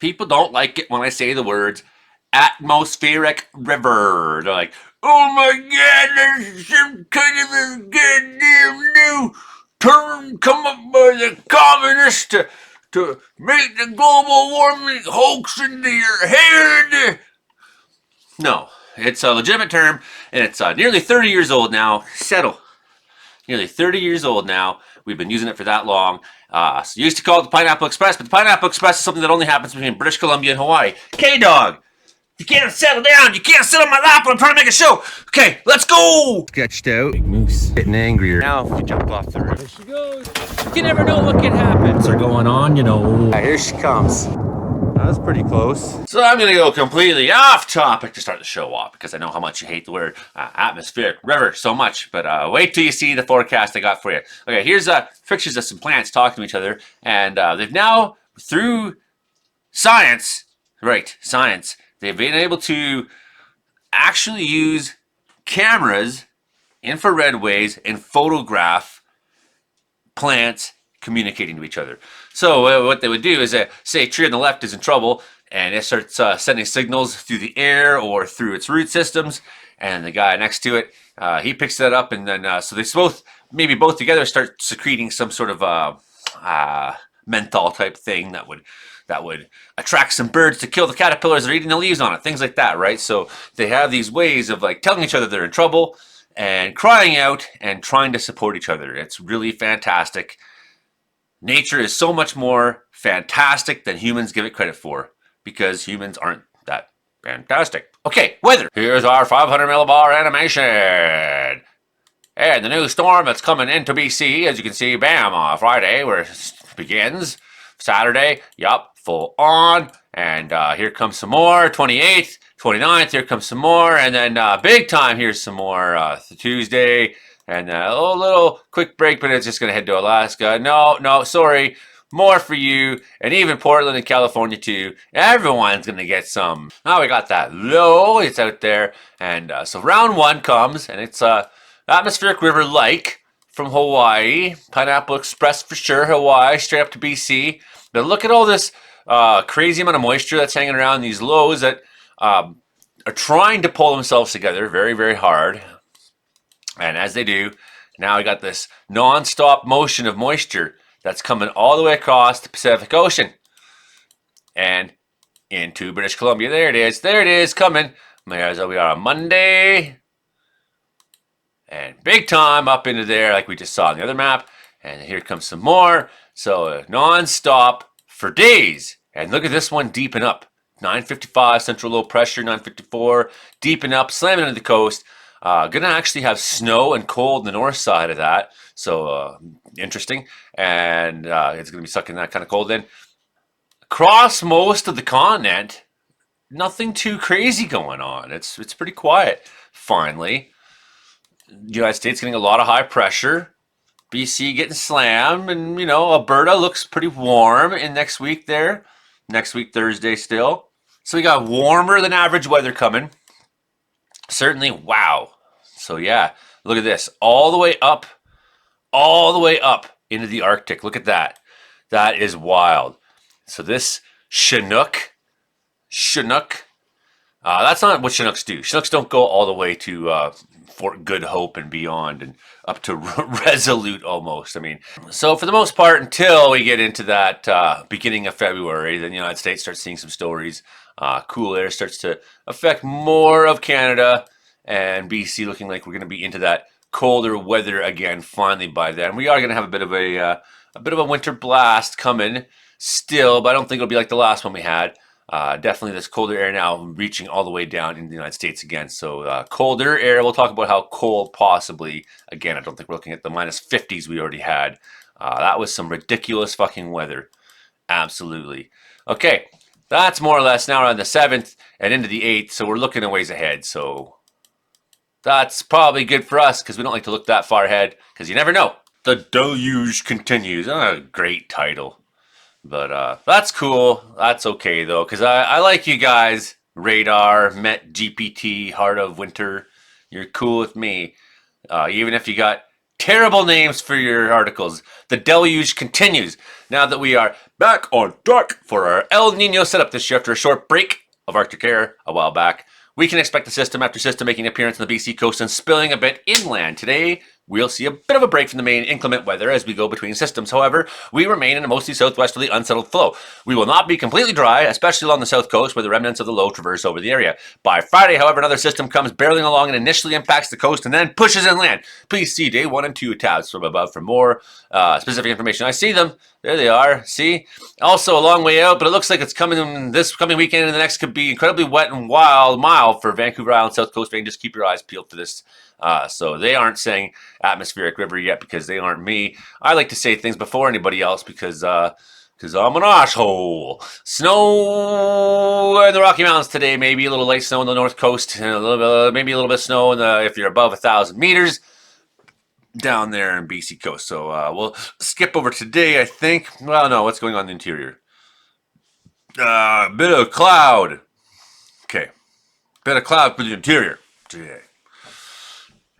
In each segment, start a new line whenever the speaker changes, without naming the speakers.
People don't like it when I say the words atmospheric river. They're like, oh my god, there's some kind of a goddamn new term come up by the communists to make the global warming hoax into your head. No, it's a legitimate term, and it's nearly 30 years old now. Settle. Nearly 30 years old now. We've been using it for that long. So you used to call it the Pineapple Express, but the Pineapple Express is something that only happens between British Columbia and Hawaii. K-Dog, you can't settle down. You can't sit on my lap when I'm trying to make a show. Okay, let's go. Sketched out. Big moose. Getting angrier. Now you jump off the roof.
There she goes. You never know what can happen. What's going on, you know.
Here she comes. That was pretty close. So I'm going to go completely off topic to start the show off because I know how much you hate the word atmospheric river so much. But wait till you see the forecast I got for you. Okay, here's pictures of some plants talking to each other. And they've now, through science, they've been able to actually use cameras, infrared waves, and photograph plants communicating to each other. So what they would do is say a tree on the left is in trouble, and it starts sending signals through the air or through its root systems, and the guy next to it, he picks that up, and then so they maybe both together start secreting some sort of menthol type thing that would attract some birds to kill the caterpillars that are eating the leaves on it, things like that, right? So they have these ways of like telling each other they're in trouble and crying out and trying to support each other. It's really fantastic. Nature is so much more fantastic than humans give it credit for, because humans aren't that fantastic. Okay, weather. Here's our 500 millibar animation. And the new storm that's coming into BC, as you can see, bam, Friday, where it begins. Saturday, yup, full on. And here comes some more, 28th, 29th, here comes some more. And then big time, here's some more Tuesday. And a little quick break, but it's just going to head to Alaska. No, sorry. More for you. And even Portland and California, too. Everyone's going to get some. Now we got that low. It's out there. And so round one comes, and it's atmospheric river-like from Hawaii. Pineapple Express for sure. Hawaii, straight up to BC. But look at all this crazy amount of moisture that's hanging around these lows that are trying to pull themselves together very, very hard. And as they do, now we got this non-stop motion of moisture that's coming all the way across the Pacific Ocean and into British Columbia. There it is, coming. There's we are on Monday. And big time up into there like we just saw on the other map. And here comes some more. So non-stop for days. And look at this one deepen up. 955 central low pressure, 954, deepen up, slamming into the coast. Gonna actually have snow and cold on the north side of that, so interesting. And it's gonna be sucking that kind of cold in. Across most of the continent, nothing too crazy going on. It's pretty quiet. Finally, the United States getting a lot of high pressure. BC getting slammed, and Alberta looks pretty warm in next week there. Next week Thursday still. So we got warmer than average weather coming. Certainly, wow. So yeah, look at this. All the way up into the Arctic. Look at that. That is wild. So this Chinook, that's not what Chinooks do. Chinooks don't go all the way to Fort Good Hope and beyond and up to Resolute almost. I mean, so for the most part, until we get into that beginning of February, then the United States starts seeing some stories. Cool air starts to affect more of Canada, and BC looking like we're going to be into that colder weather again finally by then. We are going to have a bit of a winter blast coming still, but I don't think it'll be like the last one we had. Definitely this colder air now reaching all the way down in the United States again. So colder air, we'll talk about how cold possibly. Again, I don't think we're looking at the minus 50s we already had. That was some ridiculous fucking weather. Absolutely. Okay. That's more or less now around the 7th and into the 8th, so we're looking a ways ahead. So that's probably good for us because we don't like to look that far ahead because you never know. The deluge continues. Great title. But that's cool. That's okay, though, because I like you guys. Radar, Met, GPT, Heart of Winter. You're cool with me. Even if you got Terrible names for your articles. The deluge continues now that we are back on track for our El Nino setup this year after a short break of Arctic air a while back. We can expect the system after system making an appearance on the BC coast and spilling a bit inland. Today, we'll see a bit of a break from the main inclement weather as we go between systems. However, we remain in a mostly southwesterly unsettled flow. We will not be completely dry, especially along the south coast where the remnants of the low traverse over the area. By Friday, however, another system comes barreling along and initially impacts the coast and then pushes inland. Please see day 1 and 2 tabs from above for more specific information. I see them. There they are. See? Also a long way out, but it looks like it's coming this coming weekend, and the next could be incredibly wet and mild for Vancouver Island South Coast ranges. Keep your eyes peeled for this. So they aren't saying atmospheric river yet because they aren't me. I like to say things before anybody else because I'm an asshole. Snow in the Rocky Mountains today, maybe a little light snow on the north coast, and maybe a little bit of snow if you're above 1,000 meters down there in BC coast. So we'll skip over today, I think. Well, no, what's going on in the interior? Bit of cloud. Okay, bit of cloud for the interior today.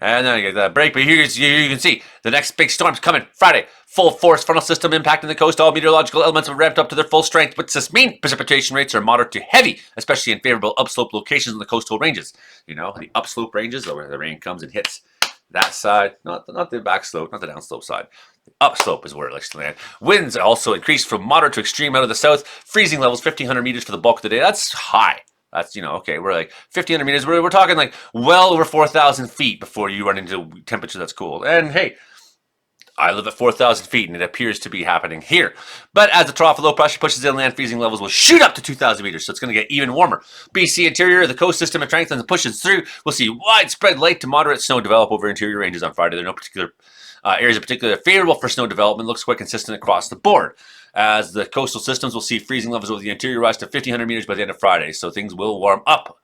And then I get that break, but here you can see the next big storm's coming Friday. Full force frontal system impacting the coast. All meteorological elements are ramped up to their full strength. What's this mean? Precipitation rates are moderate to heavy, especially in favorable upslope locations in the coastal ranges. You know, the upslope ranges where the rain comes and hits that side, not the back slope, not the downslope side. The upslope is where it likes to land. Winds also increased from moderate to extreme out of the south. Freezing levels 1,500 meters for the bulk of the day. That's high. That's, okay, we're like 1,500 meters. We're talking like well over 4,000 feet before you run into temperature that's cool. And hey, I live at 4,000 feet, and it appears to be happening here. But as the trough of low pressure pushes inland, freezing levels will shoot up to 2,000 meters, so it's going to get even warmer. BC interior, the coast system strengthens and pushes through. We'll see widespread light to moderate snow develop over interior ranges on Friday. There are no particular areas in particular favorable for snow development. Looks quite consistent across the board. As the coastal systems will see freezing levels over the interior rise to 1,500 meters by the end of Friday, so things will warm up.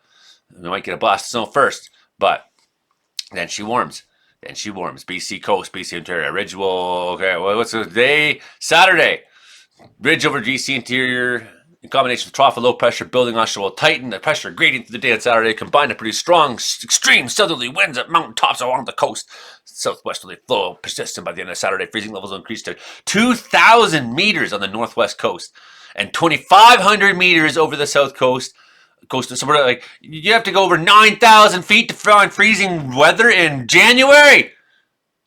We might get a blast of snow first, but then she warms. BC coast, BC interior, ridge will. Okay, well, what's the day? Saturday. Ridge over BC interior in combination with trough of low pressure building offshore will tighten the pressure gradient through the day on Saturday, combined to produce strong, extreme southerly winds at mountain tops along the coast. Southwesterly flow persistent by the end of Saturday. Freezing levels will increase to 2,000 meters on the northwest coast and 2,500 meters over the south coast. So we're like, you have to go over 9,000 feet to find freezing weather in January?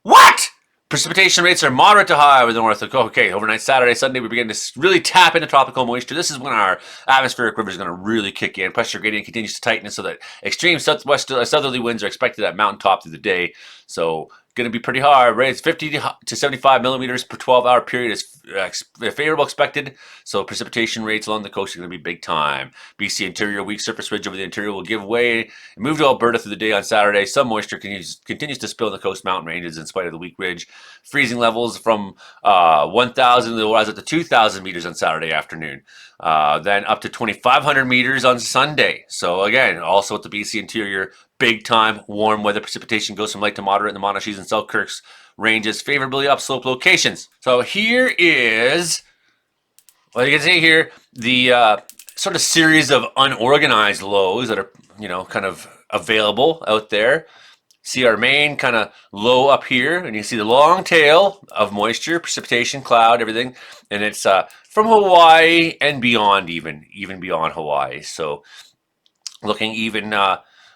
What? Precipitation rates are moderate to high over the north. Okay, overnight Saturday, Sunday, we begin to really tap into tropical moisture. This is when our atmospheric river is going to really kick in. Pressure gradient continues to tighten so that extreme southerly winds are expected at mountaintop through the day. So going to be pretty hard. Rates 50 to 75 millimeters per 12-hour period is favorable expected. So precipitation rates along the coast are going to be big time. BC interior, weak surface ridge over the interior will give way and move to Alberta through the day on Saturday. Some moisture continues to spill in the coast mountain ranges in spite of the weak ridge. Freezing levels from 1,000 will rise up to 2,000 meters on Saturday afternoon. Then up to 2,500 meters on Sunday. So again, also at the BC interior, big time warm weather. Precipitation goes from light to moderate in the Monashees and Selkirk's ranges, favorably upslope locations. So here is, well, you can see here, the sort of series of unorganized lows that are, kind of available out there. See our main kind of low up here, and you see the long tail of moisture, precipitation, cloud, everything. And it's from Hawaii and beyond, even beyond Hawaii. So looking even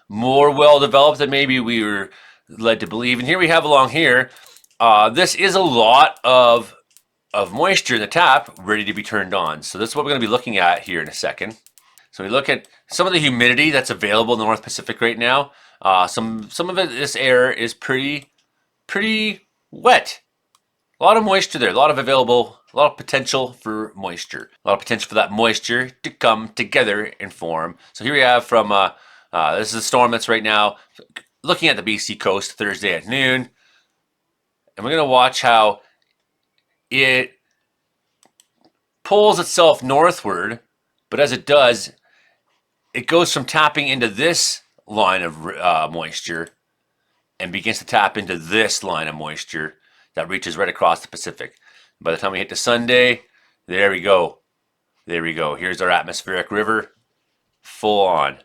more well-developed than maybe we were led to believe. And here we have along here, this is a lot of moisture in the tap ready to be turned on. So this is what we're going to be looking at here in a second. So we look at some of the humidity that's available in the North Pacific right now. Some of it, this air is pretty wet. A lot of moisture there, a lot of potential for moisture. A lot of potential for that moisture to come together and form. So here we have from, this is a storm that's right now looking at the BC coast Thursday at noon. And we're going to watch how it pulls itself northward, but as it does, it goes from tapping into this line of moisture and begins to tap into this line of moisture that reaches right across the Pacific. By the time we hit to Sunday, there we go. Here's our atmospheric river, full on.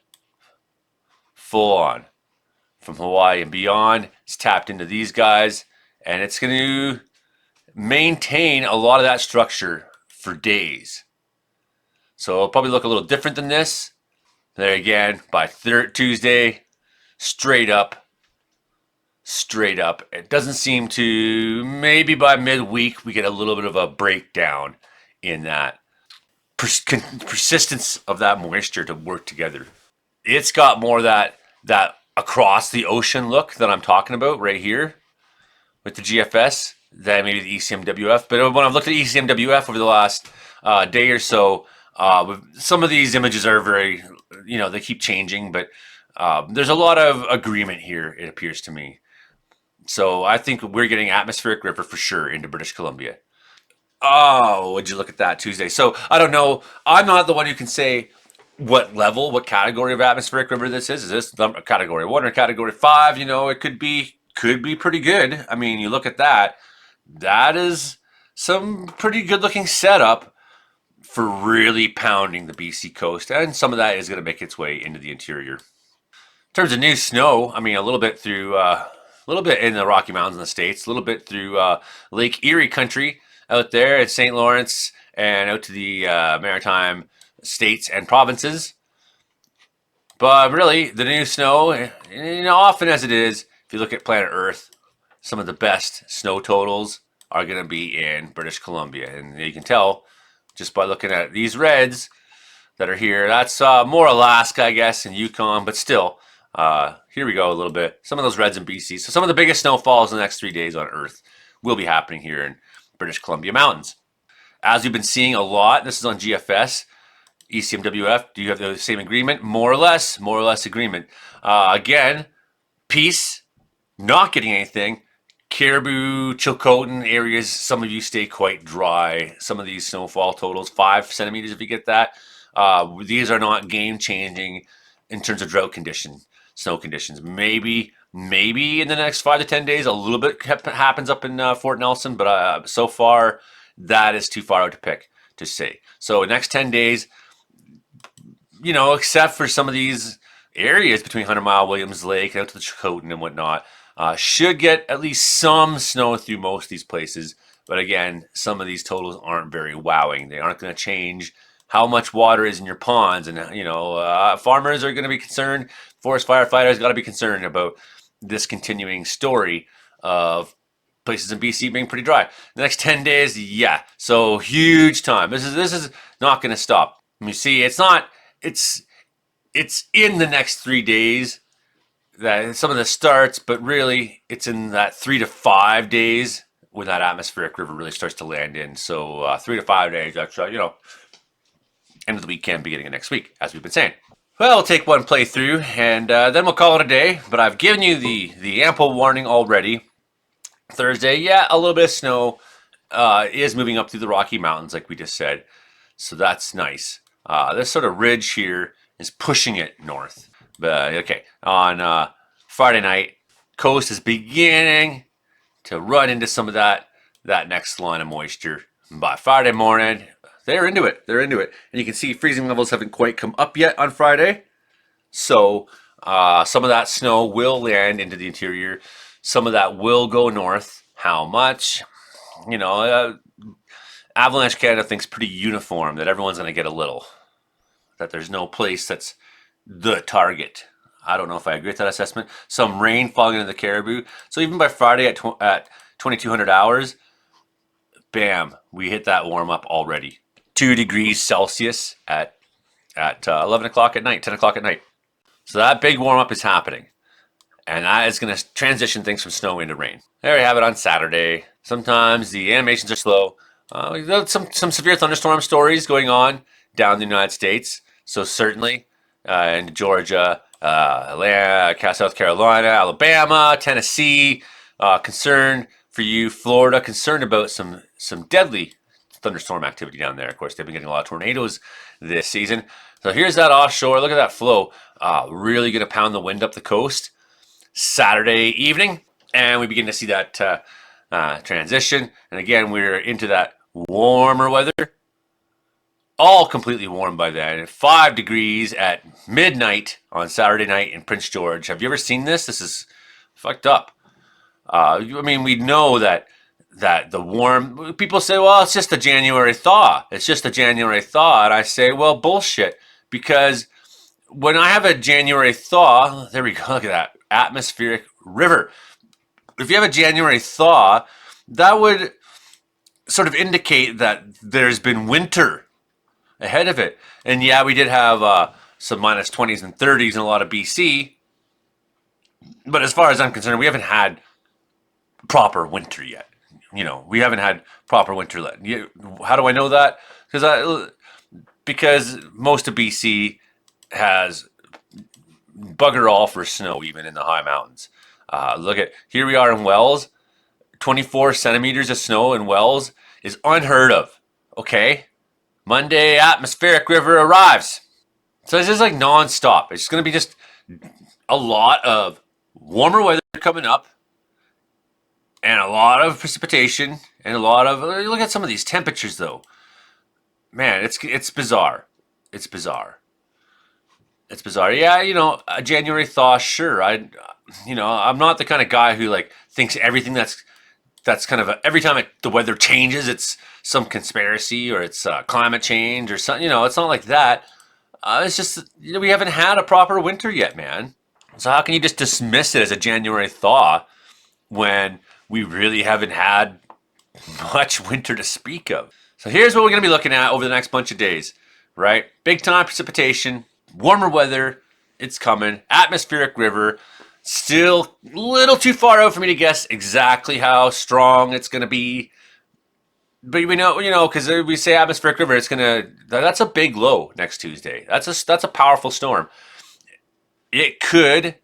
From Hawaii and beyond, it's tapped into these guys, and it's going to maintain a lot of that structure for days. So it'll probably look a little different than this. There again, by Tuesday, straight up. It doesn't seem to, maybe by midweek, we get a little bit of a breakdown in that persistence of that moisture to work together. It's got more of that across the ocean look that I'm talking about right here with the GFS than maybe the ECMWF. But when I've looked at ECMWF over the last day or so, some of these images are very, they keep changing, but there's a lot of agreement here, it appears to me. So I think we're getting atmospheric river for sure into British Columbia. Oh, would you look at that Tuesday? So I don't know. I'm not the one who can say what level, what category of atmospheric river this is. Is this category 1 or category 5? It could be pretty good. I mean, you look at that. That is some pretty good looking setup for really pounding the BC coast, and some of that is going to make its way into the interior. In terms of new snow, I mean, a little bit through, a little bit in the Rocky Mountains in the States, a little bit through Lake Erie country out there at St. Lawrence and out to the maritime states and provinces. But really, the new snow, often as it is, if you look at planet Earth, some of the best snow totals are going to be in British Columbia. And you can tell just by looking at these reds that are here. That's more Alaska, I guess, and Yukon, but still, here we go a little bit. Some of those reds in BC. So some of the biggest snowfalls in the next 3 days on Earth will be happening here in British Columbia mountains. As we've been seeing a lot, this is on GFS, ECMWF, do you have the same agreement? More or less agreement. Again, peace, not getting anything. Caribou, Chilcotin areas, some of you stay quite dry. Some of these snowfall totals, 5 centimeters if you get that. These are not game-changing in terms of drought conditions, snow conditions. Maybe in the next 5 to 10 days, a little bit happens up in Fort Nelson, but so far, that is too far out to pick to say. So next 10 days, except for some of these areas between 100 Mile, Williams Lake, out to the Chilcotin and whatnot, should get at least some snow through most of these places. But again, some of these totals aren't very wowing. They aren't going to change how much water is in your ponds. And, farmers are going to be concerned. Forest firefighters got to be concerned about this continuing story of places in BC being pretty dry. The next 10 days, yeah. So huge time. This is not going to stop. You see, it's in the next 3 days that some of this starts, but really it's in that 3 to 5 days when that atmospheric river really starts to land in. So 3 to 5 days, actually, end of the weekend, beginning of next week, as we've been saying. Well, we'll take one playthrough, and then we'll call it a day. But I've given you the ample warning already. Thursday, yeah, a little bit of snow is moving up through the Rocky Mountains, like we just said. So that's nice. This sort of ridge here is pushing it north. But okay, on Friday night, coast is beginning to run into some of that next line of moisture. By Friday morning, they're into it. And you can see freezing levels haven't quite come up yet on Friday. So some of that snow will land into the interior. Some of that will go north. How much? Avalanche Canada thinks pretty uniform that everyone's going to get a little. That there's no place that's the target. I don't know if I agree with that assessment. Some rain falling into the Caribou. So even by Friday at 2200 hours, bam, we hit that warm up already. 2 degrees Celsius at 11 o'clock at night, 10 o'clock at night. So that big warm up is happening. And that is going to transition things from snow into rain. There you have it on Saturday. Sometimes the animations are slow. Some severe thunderstorm stories going on down in the United States. So certainly in Georgia, South Carolina, Alabama, Tennessee, concern for you, Florida, concerned about some deadly thunderstorm activity down there. Of course, they've been getting a lot of tornadoes this season. So here's that offshore. Look at that flow. Really going to pound the wind up the coast Saturday evening. And we begin to see that transition. And again, we're into that warmer weather. All completely warm by then. 5 degrees at midnight on Saturday night in Prince George. Have you ever seen this? This is fucked up. I mean, we know that the warm people say, well, it's just a January thaw. It's just a January thaw, and I say, well, bullshit, because when I have a January thaw, there we go. Look at that atmospheric river. If you have a January thaw, that would sort of indicate that there's been winter ahead of it. And yeah, we did have some minus 20s and 30s in a lot of BC. But as far as I'm concerned, we haven't had proper winter yet. We haven't had proper winter yet. How do I know that? Because most of BC has bugger all for snow, even in the high mountains. Look at, here we are in Wells. 24 centimeters of snow in Wells is unheard of. Okay? Monday, atmospheric river arrives. So this is like non-stop. It's going to be just a lot of warmer weather coming up, and a lot of precipitation, and a lot of, look at some of these temperatures though. Man, it's bizarre. It's bizarre. It's bizarre. Yeah, a January thaw, sure. I'm not the kind of guy who like thinks everything that's kind of every time the weather changes, it's some conspiracy or it's climate change or something. It's not like that. It's just we haven't had a proper winter yet, man. So how can you just dismiss it as a January thaw when we really haven't had much winter to speak of? So here's what we're going to be looking at over the next bunch of days, right? Big time precipitation, warmer weather, it's coming, atmospheric river. Still a little too far out for me to guess exactly how strong it's going to be. But we know, because we say atmospheric river, that's a big low next Tuesday. That's a powerful storm. It could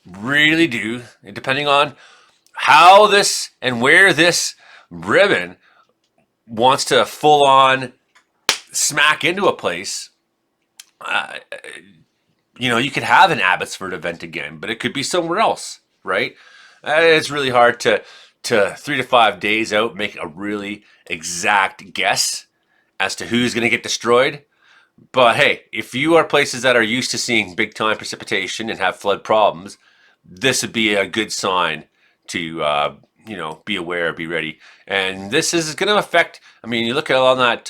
really do, depending on how this and where this ribbon wants to full on smack into a place. You could have an Abbotsford event again, but it could be somewhere else, right? It's really hard to 3 to 5 days out make a really exact guess as to who's going to get destroyed. But hey, if you are places that are used to seeing big time precipitation and have flood problems, this would be a good sign to be aware, be ready. And this is going to affect. I mean, you look at along that.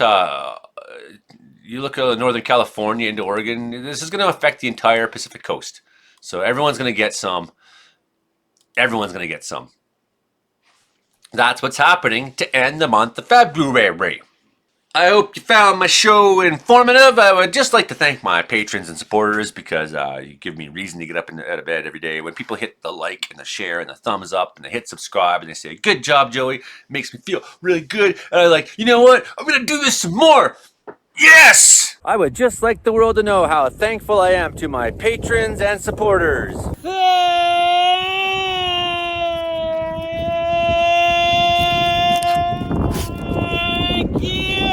You look at Northern California into Oregon. This is going to affect the entire Pacific Coast. So everyone's going to get some. Everyone's going to get some. That's what's happening to end the month of February. I hope you found my show informative. I would just like to thank my patrons and supporters because you give me a reason to get up out of bed every day. When people hit the like and the share and the thumbs up and they hit subscribe and they say, good job, Joey, it makes me feel really good. And I'm like, you know what? I'm going to do this some more. Yes!
I would just like the world to know how thankful I am to my patrons and supporters. Thank you,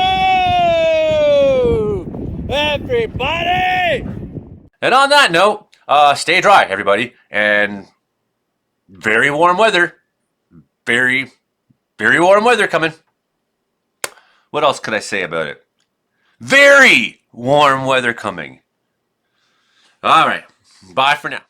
everybody!
And on that note, stay dry, everybody. And very warm weather. Very, very warm weather coming. What else could I say about it? Very warm weather coming. All right. Bye for now.